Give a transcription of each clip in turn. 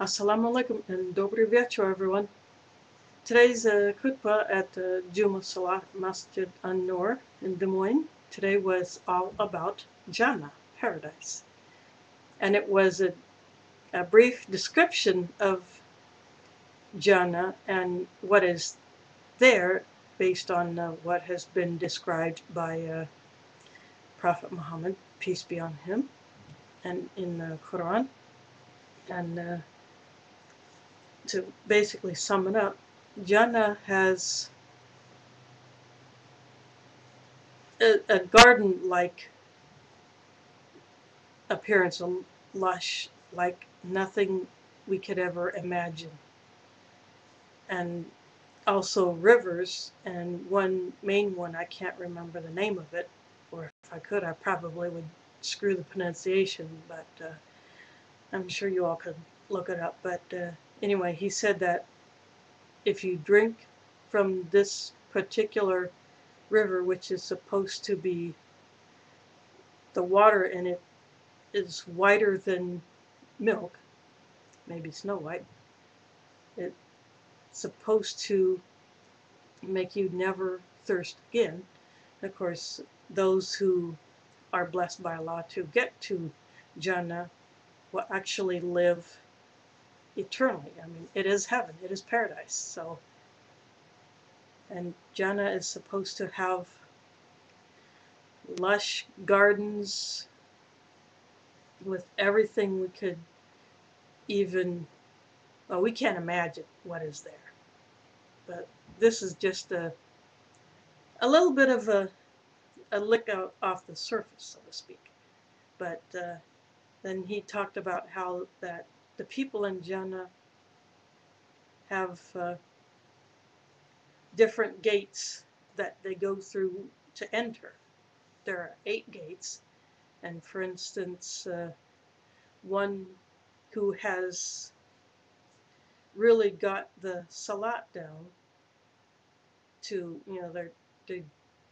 Assalamu alaikum and dobry вечер, everyone. Today's khutbah at the Juma Salat Masjid An-Nur in Des Moines today was all about Jannah, paradise. And it was a brief description of Jannah and what is there based on what has been described by Prophet Muhammad, peace be on him, and in the Quran. And to basically sum it up, Jannah has a garden-like appearance, a lush, like nothing we could ever imagine. And also rivers, and one main one, I can't remember the name of it, or if I could, I probably would screw the pronunciation, but I'm sure you all could look it up. But anyway, he said that if you drink from this particular river, which is supposed to be the water in it is whiter than milk, maybe Snow White. It's supposed to make you never thirst again. Of course, those who are blessed by Allah to get to Jannah will actually live eternally. I mean, it is heaven, it is paradise. So, and Jannah is supposed to have lush gardens with everything we could even, well, we can't imagine what is there. But this is just a little bit of a lick out off the surface, so to speak. But then he talked about how that the people in Jannah have different gates that they go through to enter. There are 8 gates, and for instance, one who has really got the salat down to, they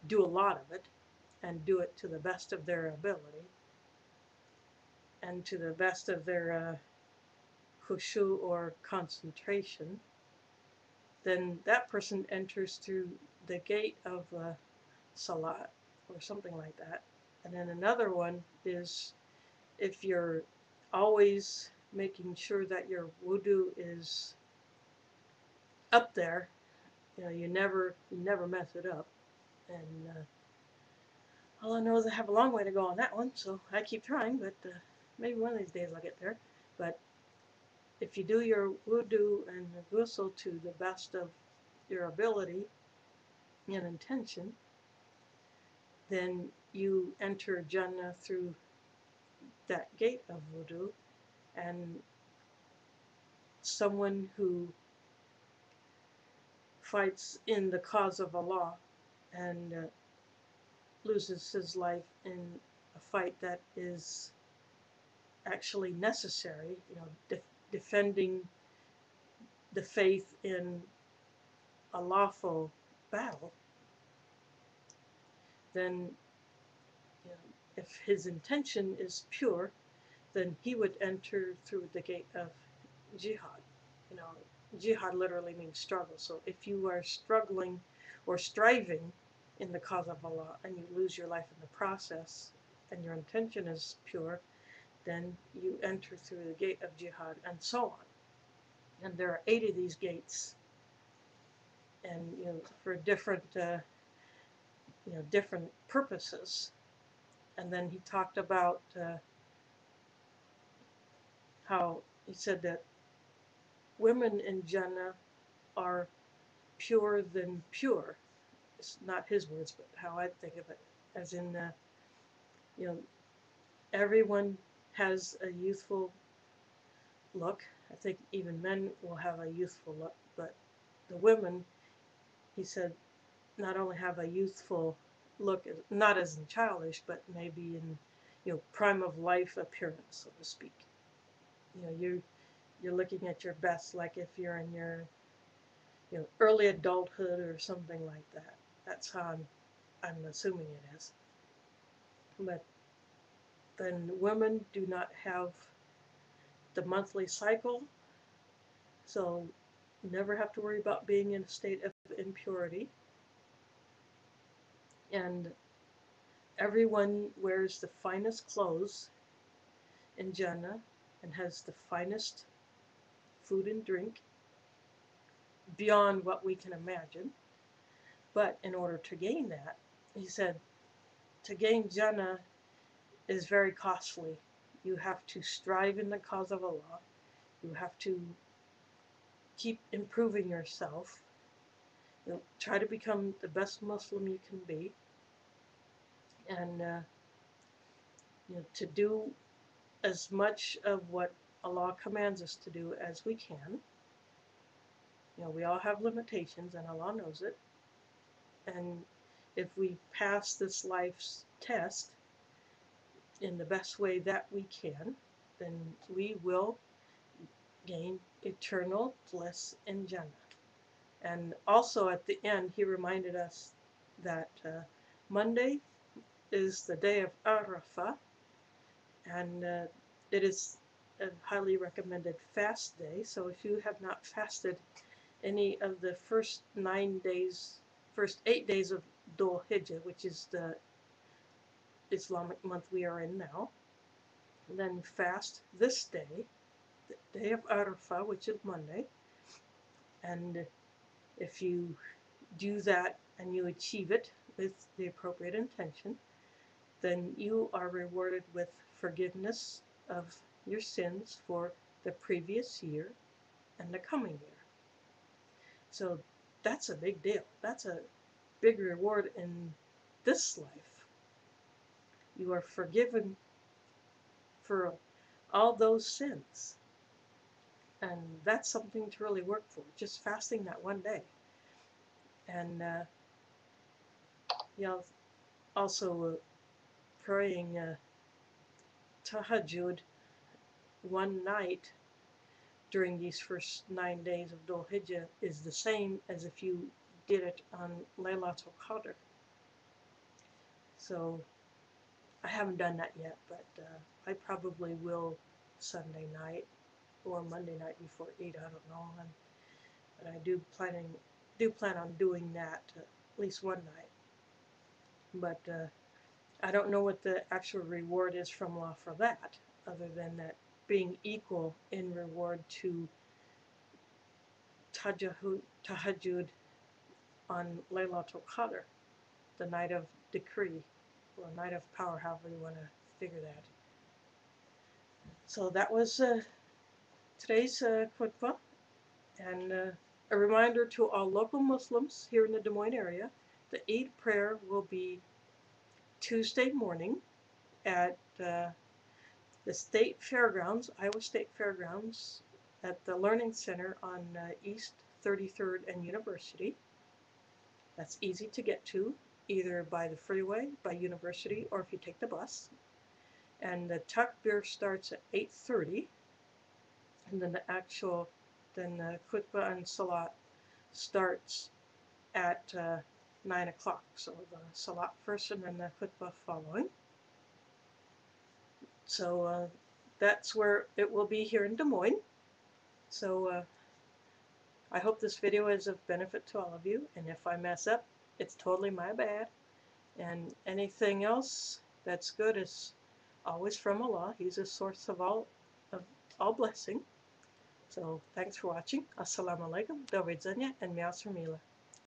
do a lot of it and do it to the best of their ability and to the best of their khushu or concentration, then that person enters through the gate of salat or something like that. And then another one is if you're always making sure that your wudu is up there, you never mess it up. And all I know is I have a long way to go on that one, so I keep trying, but maybe one of these days I'll get there. But if you do your wudu and the ghusl to the best of your ability and intention, then you enter Jannah through that gate of wudu, and someone who fights in the cause of Allah and loses his life in a fight that is actually necessary, defending the faith in a lawful battle, then if his intention is pure, then he would enter through the gate of jihad. You know, Jihad literally means struggle. So if you are struggling or striving in the cause of Allah and you lose your life in the process and your intention is pure, then you enter through the gate of jihad and so on. And there are 8 of these gates, and for different different purposes. And then he talked about how he said that women in Jannah are purer than pure. It's not his words, but how I think of it, as in, you know, everyone has a youthful look. I think even men will have a youthful look, but the women, he said, not only have a youthful look, not as in childish, but maybe in, prime of life appearance, so to speak. You're looking at your best, like if you're in your, early adulthood or something like that. That's how I'm assuming it is. But then women do not have the monthly cycle, So never have to worry about being in a state of impurity. And everyone wears the finest clothes in Jannah and has the finest food and drink beyond what we can imagine. But in order to gain that, he said, to gain Jannah is very costly. You have to strive in the cause of Allah. You have to keep improving yourself. Try to become the best Muslim you can be. And to do as much of what Allah commands us to do as we can. We all have limitations, and Allah knows it. And if we pass this life's test in the best way that we can, then we will gain eternal bliss in Jannah. And also at the end, he reminded us that Monday is the day of Arafah, and it is a highly recommended fast day. So if you have not fasted any of the first 8 days of Dhul Hijjah, which is the Islamic month we are in now, then fast this day, the day of Arafah, which is Monday. And if you do that and you achieve it with the appropriate intention, then you are rewarded with forgiveness of your sins for the previous year and the coming year. So that's a big deal. That's a big reward in this life. You are forgiven for all those sins. And that's something to really work for, just fasting that one day. And also praying tahajjud one night during these first 9 days of Dhul Hijjah is the same as if you did it on Laylatul Qadr. So I haven't done that yet, but I probably will Sunday night or Monday night before Eid. I don't know, but I do plan on doing that at least one night. But I don't know what the actual reward is from Allah for that, other than that being equal in reward to tahajjud on Laylatul Qadr, the night of decree, or night of power, however you want to figure that. So that was today's khutbah, and a reminder to all local Muslims here in the Des Moines area, the Eid prayer will be Tuesday morning at the State Fairgrounds, Iowa State Fairgrounds, at the Learning Center on East 33rd and University. That's easy to get to, either by the freeway, by University, or if you take the bus. And the takbir starts at 8:30, and then the khutbah and salat starts at 9 o'clock. So the salat first and then the khutbah following. So that's where it will be here in Des Moines. So I hope this video is of benefit to all of you, and if I mess up, it's totally my bad. And anything else that's good is always from Allah. He's a source of all blessing. So thanks for watching. Assalamu alaikum, do widzenia, and miał Mila.